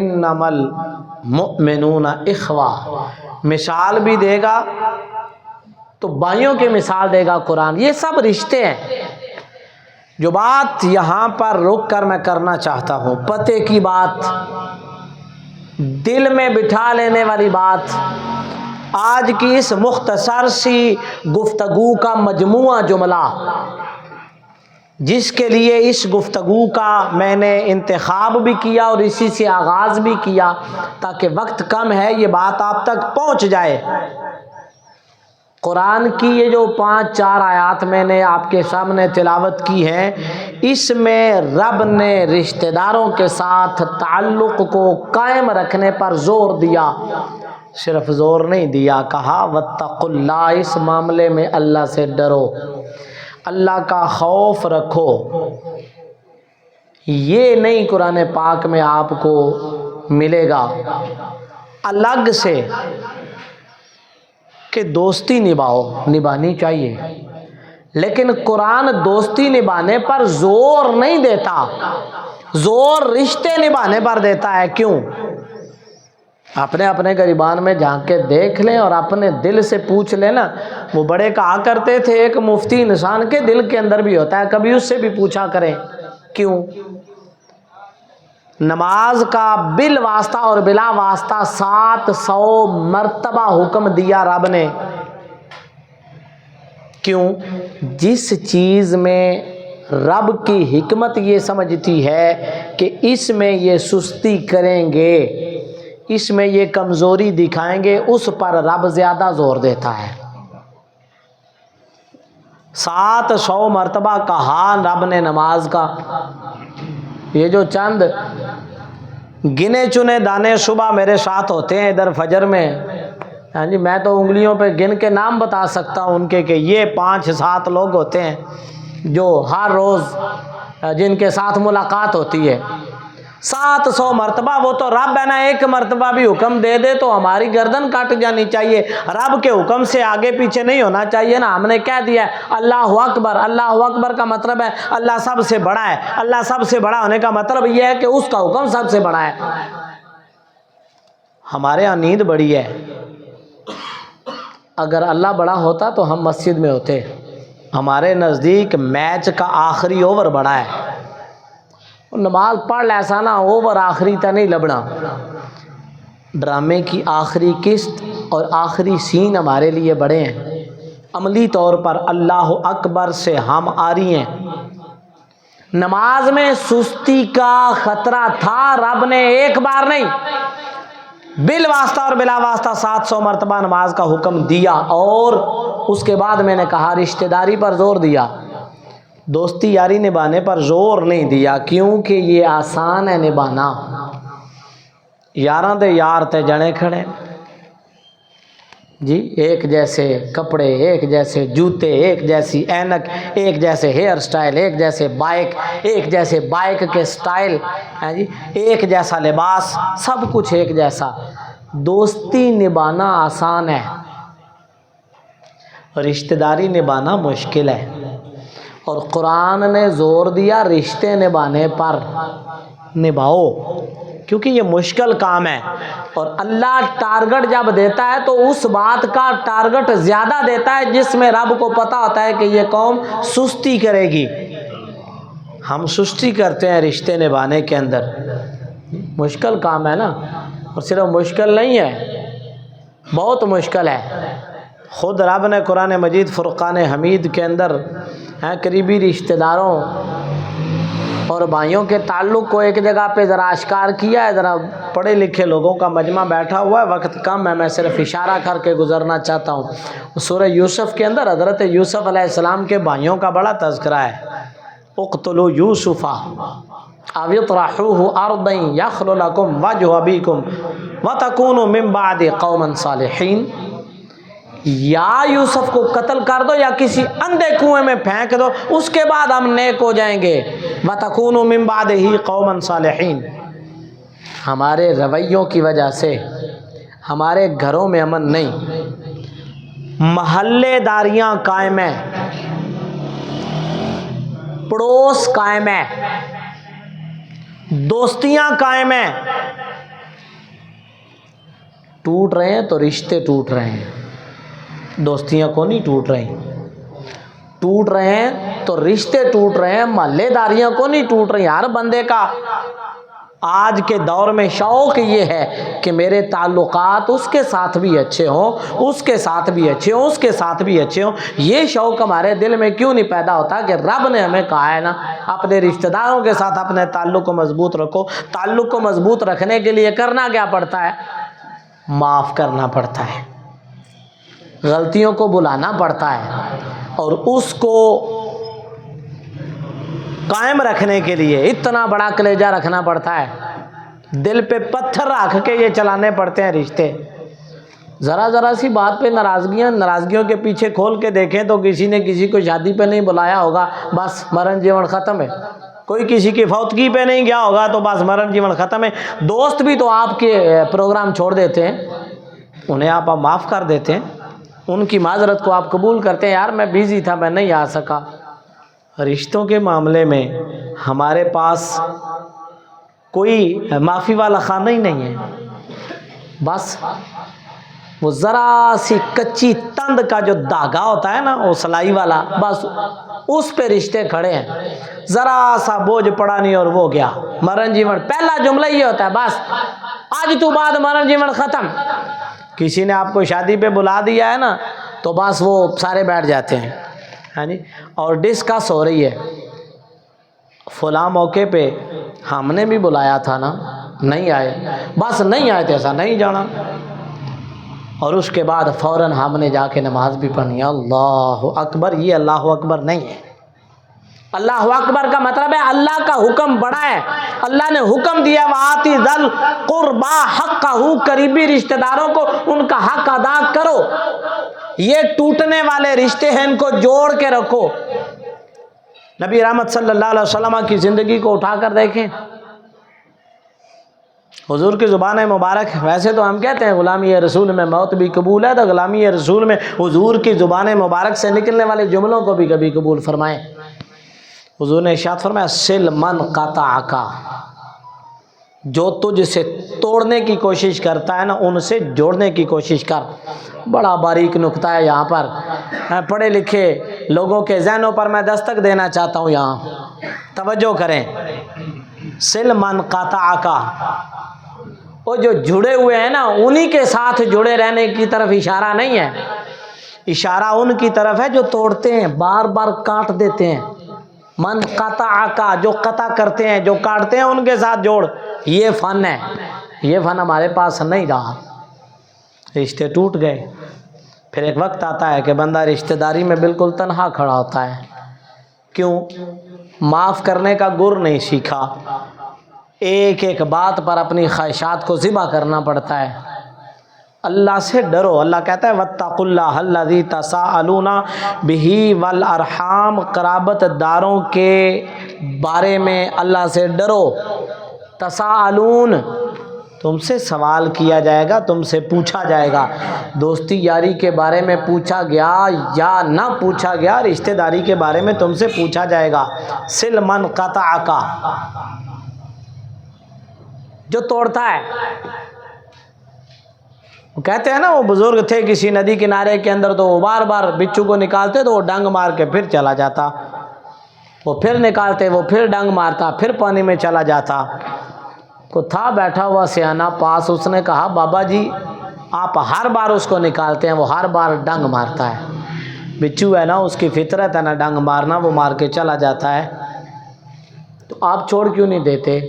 انما المؤمنون اخوہ، مثال بھی دے گا تو بھائیوں کی مثال دے گا قرآن. یہ سب رشتے ہیں. جو بات یہاں پر رک کر میں کرنا چاہتا ہوں، پتے کی بات، دل میں بٹھا لینے والی بات، آج کی اس مختصر سی گفتگو کا مجموعہ جملہ، جس کے لیے اس گفتگو کا میں نے انتخاب بھی کیا اور اسی سے آغاز بھی کیا تاکہ وقت کم ہے یہ بات آپ تک پہنچ جائے. قرآن کی یہ جو 5-4 آیات میں نے آپ کے سامنے تلاوت کی ہیں، اس میں رب نے رشتہ داروں کے ساتھ تعلق کو قائم رکھنے پر زور دیا. صرف زور نہیں دیا، کہا واتقوا اللہ، اس معاملے میں اللہ سے ڈرو، اللہ کا خوف رکھو. یہ نہیں قرآن پاک میں آپ کو ملے گا الگ سے کہ دوستی نبھانی چاہیے، لیکن قرآن دوستی نبھانے پر زور نہیں دیتا، زور رشتے نبھانے پر دیتا ہے. کیوں؟ اپنے گریبان میں جھانک کے دیکھ لیں اور اپنے دل سے پوچھ لیں نا. وہ بڑے کہا کرتے تھے ایک مفتی انسان کے دل کے اندر بھی ہوتا ہے، کبھی اس سے بھی پوچھا کریں کیوں. نماز کا بالواسطہ اور بلا واسطہ 700 مرتبہ حکم دیا رب نے. کیوں؟ جس چیز میں رب کی حکمت یہ سمجھتی ہے کہ اس میں یہ سستی کریں گے، اس میں یہ کمزوری دکھائیں گے، اس پر رب زیادہ زور دیتا ہے. 700 مرتبہ کہا رب نے نماز کا. یہ جو چند گنے چنے دانے صبح میرے ساتھ ہوتے ہیں ادھر فجر میں، ہاں جی، میں تو انگلیوں پہ گن کے نام بتا سکتا ہوں ان کے کہ یہ 5-7 لوگ ہوتے ہیں جو ہر روز جن کے ساتھ ملاقات ہوتی ہے. 700 مرتبہ. وہ تو رب ہے نا، ایک مرتبہ بھی حکم دے دے تو ہماری گردن کٹ جانی چاہیے. رب کے حکم سے آگے پیچھے نہیں ہونا چاہیے نا. ہم نے کہہ دیا ہے اللہ اکبر. اللہ اکبر کا مطلب ہے اللہ سب سے بڑا ہے. اللہ سب سے بڑا ہونے کا مطلب یہ ہے کہ اس کا حکم سب سے بڑا ہے. ہمارے یہاں نیند بڑی ہے. اگر اللہ بڑا ہوتا تو ہم مسجد میں ہوتے. ہمارے نزدیک میچ کا آخری اوور بڑا ہے. نماز پڑھ لیسا نا اوور آخری تا نہیں لبنا. ڈرامے کی آخری قسط اور آخری سین ہمارے لیے بڑے ہیں. عملی طور پر اللہ اکبر سے ہم آری ہیں. نماز میں سستی کا خطرہ تھا، رب نے ایک بار نہیں بالواسطہ اور بلا واسطہ 700 مرتبہ نماز کا حکم دیا. اور اس کے بعد میں نے کہا رشتہ داری پر زور دیا، دوستی یاری نبھانے پر زور نہیں دیا، کیونکہ یہ آسان ہے نبھانا. یاراں دے یار تے جنے کھڑے جی، ایک جیسے کپڑے، ایک جیسے جوتے، ایک جیسی اینک، ایک جیسے ہیئر سٹائل، ایک جیسے بائک، ایک جیسے بائک کے سٹائل ہے جی، ایک جیسا لباس، سب کچھ ایک جیسا. دوستی نبھانا آسان ہے، رشتہ داری نبھانا مشکل ہے. اور قرآن نے زور دیا رشتے نبھانے پر. نبھاؤ، کیونکہ یہ مشکل کام ہے. اور اللہ ٹارگٹ جب دیتا ہے تو اس بات کا ٹارگٹ زیادہ دیتا ہے جس میں رب کو پتہ ہوتا ہے کہ یہ قوم سستی کرے گی. ہم سستی کرتے ہیں رشتے نبھانے کے اندر. مشکل کام ہے نا. اور صرف مشکل نہیں ہے، بہت مشکل ہے. خود رب نے قرآن مجید فرقان حمید کے اندر قریبی رشتہ داروں اور بھائیوں کے تعلق کو ایک جگہ پہ ذرا اشکار کیا ہے. ذرا پڑھے لکھے لوگوں کا مجمع بیٹھا ہوا ہے، وقت کم ہے، میں صرف اشارہ کر کے گزرنا چاہتا ہوں. سورہ یوسف کے اندر حضرت یوسف علیہ السلام کے بھائیوں کا بڑا تذکرہ ہے. اقتلوا یوسف او اطرحوه ارضا یخل لکم وجہ ابیکم وتکونوا من بعد قوما صالحین. یا یوسف کو قتل کر دو یا کسی اندھے کنویں میں پھینک دو، اس کے بعد ہم نیک ہو جائیں گے. وَتَكُونُوا مِن بَعْدِهِ قَوْمًا صَالِحِينَ. ہمارے رویوں کی وجہ سے ہمارے گھروں میں امن نہیں، محلے داریاں قائم ہیں، پڑوس قائم ہے، دوستیاں قائم ہیں، ٹوٹ رہے ہیں تو رشتے ٹوٹ رہے ہیں، دوستیاں کو نہیں ٹوٹ رہی، ٹوٹ رہے ہیں تو رشتے ٹوٹ رہے ہیں، محلے داریاں کو نہیں ٹوٹ رہی۔ ہر بندے کا آج کے دور میں شوق یہ ہے کہ میرے تعلقات اس کے ساتھ بھی اچھے ہوں، اس کے ساتھ بھی اچھے ہوں، اس کے ساتھ بھی اچھے ہوں۔ یہ شوق ہمارے دل میں کیوں نہیں پیدا ہوتا کہ رب نے ہمیں کہا ہے نا اپنے رشتہ داروں کے ساتھ اپنے تعلق کو مضبوط رکھو۔ تعلق کو مضبوط رکھنے کے لیے کرنا کیا پڑتا ہے؟ معاف کرنا پڑتا ہے، غلطیوں کو بلانا پڑتا ہے، اور اس کو قائم رکھنے کے لیے اتنا بڑا کلیجہ رکھنا پڑتا ہے، دل پہ پتھر رکھ کے یہ چلانے پڑتے ہیں رشتے۔ ذرا سی بات پہ ناراضگیوں کے پیچھے کھول کے دیکھیں تو کسی نے کسی کو شادی پہ نہیں بلایا ہوگا، بس مرن جیون ختم ہے۔ کوئی کسی کی فوتگی پہ نہیں گیا ہوگا تو بس مرن جیون ختم ہے۔ دوست بھی تو آپ کے پروگرام چھوڑ دیتے ہیں، انہیں آپ معاف کر دیتے ہیں، ان کی معذرت کو آپ قبول کرتے ہیں، یار میں بیزی تھا میں نہیں آ سکا۔ رشتوں کے معاملے میں ہمارے پاس کوئی معافی والا خانہ ہی نہیں ہے، بس وہ ذرا سی کچی تند کا جو دھاگا ہوتا ہے نا، وہ سلائی والا، بس اس پہ رشتے کھڑے ہیں، ذرا سا بوجھ پڑا نہیں اور وہ گیا مرن جیون۔ پہلا جملہ یہ ہوتا ہے، بس آج تو بعد مرن جیون ختم۔ کسی نے آپ کو شادی پہ بلا دیا ہے نا تو بس وہ سارے بیٹھ جاتے ہیں، ہاں جی، اور ڈسکس ہو رہی ہے، فلاں موقع پہ ہم نے بھی بلایا تھا نا، نہیں آئے، بس نہیں آئے تھے، ایسا نہیں جانا، اور اس کے بعد فوراً ہم نے جا کے نماز بھی پڑھنی ہے۔ اللہ اکبر، یہ اللہ اکبر نہیں ہے۔ اللہ اکبر کا مطلب ہے اللہ کا حکم بڑا ہے، اللہ نے حکم دیا وَآتِ ذَا الْقُرْبَى حَقَّهُ، قریبی رشتہ داروں کو ان کا حق ادا کرو۔ یہ ٹوٹنے والے رشتے ہیں، ان کو جوڑ کے رکھو۔ نبی رحمت صلی اللہ علیہ وسلم کی زندگی کو اٹھا کر دیکھیں، حضور کی زبان مبارک، ویسے تو ہم کہتے ہیں غلامی رسول میں موت بھی قبول ہے، تو غلامی رسول میں حضور کی زبان مبارک سے نکلنے والے جملوں کو بھی کبھی قبول فرمائیں۔ حضور نے ارشاد فرمایا سل من قطعک، جو تجھ سے توڑنے کی کوشش کرتا ہے نا ان سے جوڑنے کی کوشش کر۔ بڑا باریک نکتہ ہے یہاں پر، پڑھے لکھے لوگوں کے ذہنوں پر میں دستک دینا چاہتا ہوں، یہاں توجہ کریں۔ سل من قطعک، وہ جو جڑے ہوئے ہیں نا انہی کے ساتھ جڑے رہنے کی طرف اشارہ نہیں ہے، اشارہ ان کی طرف ہے جو توڑتے ہیں، بار بار کاٹ دیتے ہیں۔ من قطعک، جو قطع کرتے ہیں، جو کاٹتے ہیں ان کے ساتھ جوڑ، یہ فن ہے۔ یہ فن ہمارے پاس نہیں رہا، رشتے ٹوٹ گئے۔ پھر ایک وقت آتا ہے کہ بندہ رشتہ داری میں بالکل تنہا کھڑا ہوتا ہے، کیوں؟ معاف کرنے کا گر نہیں سیکھا، ایک ایک بات پر اپنی خواہشات کو ذبح کرنا پڑتا ہے۔ اللہ سے ڈرو، اللہ کہتا ہے واتقوا اللہ الذی تساءلون بہ والارحام، قرابت داروں کے بارے میں اللہ سے ڈرو۔ تساءلون، تم سے سوال کیا جائے گا، تم سے پوچھا جائے گا۔ دوستی یاری کے بارے میں پوچھا گیا یا نہ پوچھا گیا، رشتہ داری کے بارے میں تم سے پوچھا جائے گا۔ سل من قطعک، جو توڑتا ہے، وہ کہتے ہیں نا، وہ بزرگ تھے کسی ندی کنارے کے اندر، تو وہ بار بار بچھو کو نکالتے تو وہ ڈنگ مار کے پھر چلا جاتا، وہ پھر نکالتے، وہ پھر ڈنگ مارتا، پھر پانی میں چلا جاتا۔ کو تھا بیٹھا ہوا سیانا پاس، اس نے کہا بابا جی آپ ہر بار اس کو نکالتے ہیں، وہ ہر بار ڈنگ مارتا ہے۔ بچھو ہے نا، اس کی فطرت ہے نا ڈنگ مارنا، وہ مار کے چلا جاتا ہے، تو آپ چھوڑ کیوں نہیں دیتے؟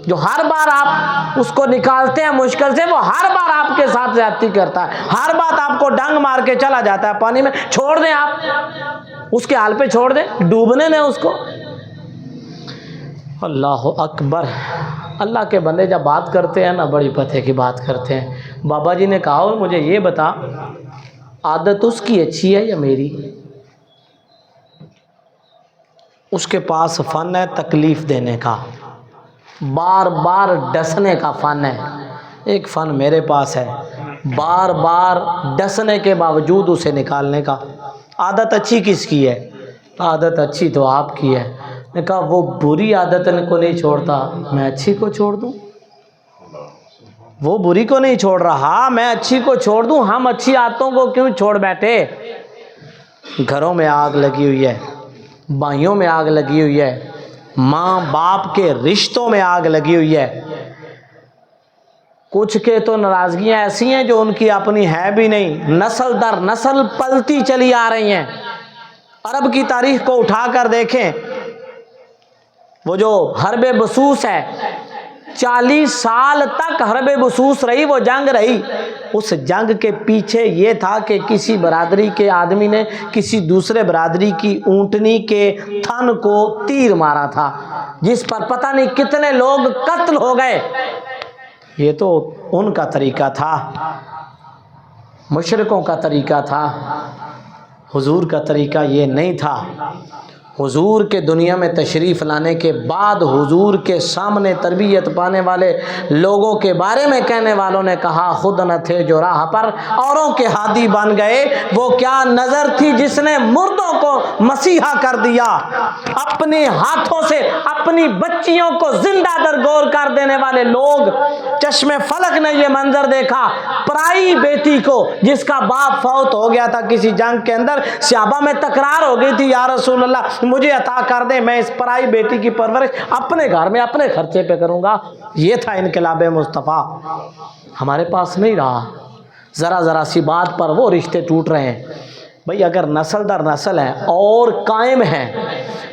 جو ہر بار آپ اس کو نکالتے ہیں مشکل سے، وہ ہر بار آپ کے ساتھ زیادتی کرتا ہے، ہر بات آپ کو ڈنگ مار کے چلا جاتا ہے پانی میں، چھوڑ دیں آپ اس کے حال پہ، چھوڑ دیں، ڈوبنے دیں اس کو۔ اللہ اکبر۔ اللہ کے بندے جب بات کرتے ہیں نا بڑی پتے کی بات کرتے ہیں۔ بابا جی نے کہا مجھے یہ بتا، عادت اس کی اچھی ہے یا میری؟ اس کے پاس فن ہے تکلیف دینے کا، بار بار ڈسنے کا فن ہے۔ ایک فن میرے پاس ہے، بار بار ڈسنے کے باوجود اسے نکالنے کا۔ عادت اچھی کس کی ہے؟ عادت اچھی تو آپ کی ہے۔ نے کہا وہ بری عادت کو نہیں چھوڑتا، میں اچھی کو چھوڑ دوں؟ وہ بری کو نہیں چھوڑ رہا، میں اچھی کو چھوڑ دوں، ہم اچھی عادتوں کو کیوں چھوڑ بیٹھے؟ گھروں میں آگ لگی ہوئی ہے، بھائیوں میں آگ لگی ہوئی ہے، ماں باپ کے رشتوں میں آگ لگی ہوئی ہے۔ کچھ کے تو ناراضگیاں ایسی ہیں جو ان کی اپنی ہے بھی نہیں، نسل در نسل پلتی چلی آ رہی ہیں۔ عرب کی تاریخ کو اٹھا کر دیکھیں، وہ جو حرب بسوس ہے، 40 سال تک حرب بسوس رہی، وہ جنگ رہی۔ اس جنگ کے پیچھے یہ تھا کہ کسی برادری کے آدمی نے کسی دوسرے برادری کی اونٹنی کے تھن کو تیر مارا تھا، جس پر پتہ نہیں کتنے لوگ قتل ہو گئے۔ یہ تو ان کا طریقہ تھا، مشرکوں کا طریقہ تھا، حضور کا طریقہ یہ نہیں تھا۔ حضور کے دنیا میں تشریف لانے کے بعد حضور کے سامنے تربیت پانے والے لوگوں کے بارے میں کہنے والوں نے کہا، خود نہ تھے جو راہ پر اوروں کے ہادی بن گئے، وہ کیا نظر تھی جس نے مردوں کو مسیحا کر دیا۔ اپنے ہاتھوں سے اپنی بچیوں کو زندہ درگور کر دینے والے لوگ۔ چشم فلک نے یہ منظر دیکھا، پرائی بیٹی کو جس کا باپ فوت ہو گیا تھا کسی جنگ کے اندر، صحابہ میں تکرار ہو گئی تھی، یا رسول اللہ مجھے عطا کر دیں، میں اس پرائی بیٹی کی پرورش اپنے گھر میں اپنے خرچے پہ کروں گا۔ یہ تھا انقلاب مصطفیٰ۔ ہمارے پاس نہیں رہا، ذرا ذرا سی بات پر وہ رشتے ٹوٹ رہے ہیں۔ بھئی اگر نسل در نسل ہے اور قائم ہے،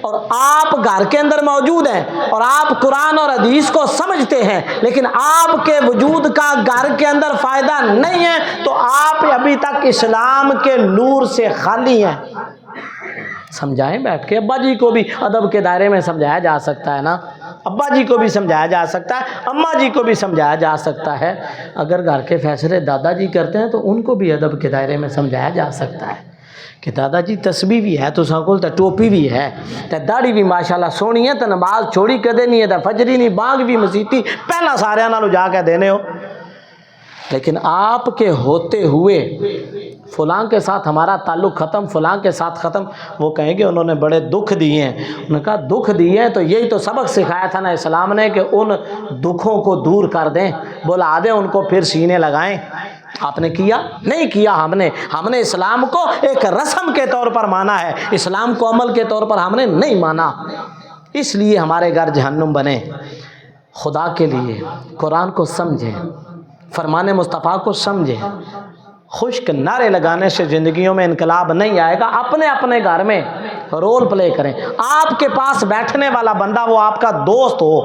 اور آپ گھر کے اندر موجود ہیں اور آپ قرآن اور حدیث کو سمجھتے ہیں، لیکن آپ کے وجود کا گھر کے اندر فائدہ نہیں ہے، تو آپ ابھی تک اسلام کے نور سے خالی ہیں۔ سمجھائیں بیٹھ کے، ابا جی کو بھی ادب کے دائرے میں سمجھایا جا سکتا ہے نا، ابا جی کو بھی سمجھایا جا سکتا ہے، اماں جی کو بھی سمجھایا جا سکتا ہے۔ اگر گھر کے فیصلے دادا جی کرتے ہیں تو ان کو بھی ادب کے دائرے میں سمجھایا جا سکتا ہے کہ دادا جی تسبیح بھی ہے تو سکول تے ٹوپی بھی ہے تے داڑھی بھی ماشاءاللہ سونی ہے تے نماز چھوڑی کدے نہیں ہے تے فجری نہیں بانگ بھی مسیتی پہلا سارے نالوں جا کے دینے ہو۔ لیکن آپ کے ہوتے ہوئے فلاں کے ساتھ ہمارا تعلق ختم، فلاں کے ساتھ ختم، وہ کہیں گے انہوں نے بڑے دکھ دیے ہیں۔ انہوں نے کہا دکھ دیے ہیں تو یہی تو سبق سکھایا تھا نا اسلام نے کہ ان دکھوں کو دور کر دیں، بلا دیں ان کو، پھر سینے لگائیں۔ آپ نے کیا؟ نہیں کیا۔ ہم نے اسلام کو ایک رسم کے طور پر مانا ہے، اسلام کو عمل کے طور پر ہم نے نہیں مانا، اس لیے ہمارے گھر جہنم بنے۔ خدا کے لیے قرآن کو سمجھیں، فرمان مصطفیٰ کو سمجھیں۔ خشک نعرے لگانے سے زندگیوں میں انقلاب نہیں آئے گا۔ اپنے اپنے گھر میں رول پلے کریں۔ آپ کے پاس بیٹھنے والا بندہ وہ آپ کا دوست ہو،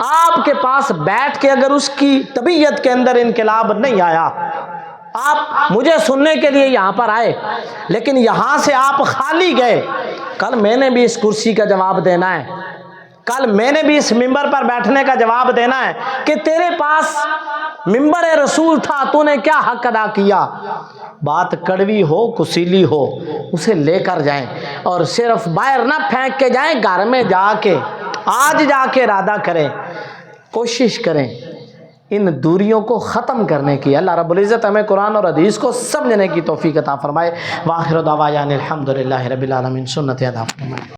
آپ کے پاس بیٹھ کے اگر اس کی طبیعت کے اندر انقلاب نہیں آیا، آپ مجھے سننے کے لیے یہاں پر آئے لیکن یہاں سے آپ خالی گئے، کل میں نے بھی اس کرسی کا جواب دینا ہے، کل میں نے بھی اس ممبر پر بیٹھنے کا جواب دینا ہے کہ تیرے پاس ممبر رسول تھا، تو نے کیا حق ادا کیا۔ بات کڑوی ہو کسیلی ہو اسے لے کر جائیں، اور صرف باہر نہ پھینک کے جائیں، گھر میں جا کے آج جا کے ارادہ کریں، کوشش کریں ان دوریوں کو ختم کرنے کی۔ اللہ رب العزت ہمیں قرآن اور حدیث کو سمجھنے کی توفیق عطا فرمائے۔ وآخر دعوانا الحمدللہ رب العالمین۔ سنت ادا فرمائے۔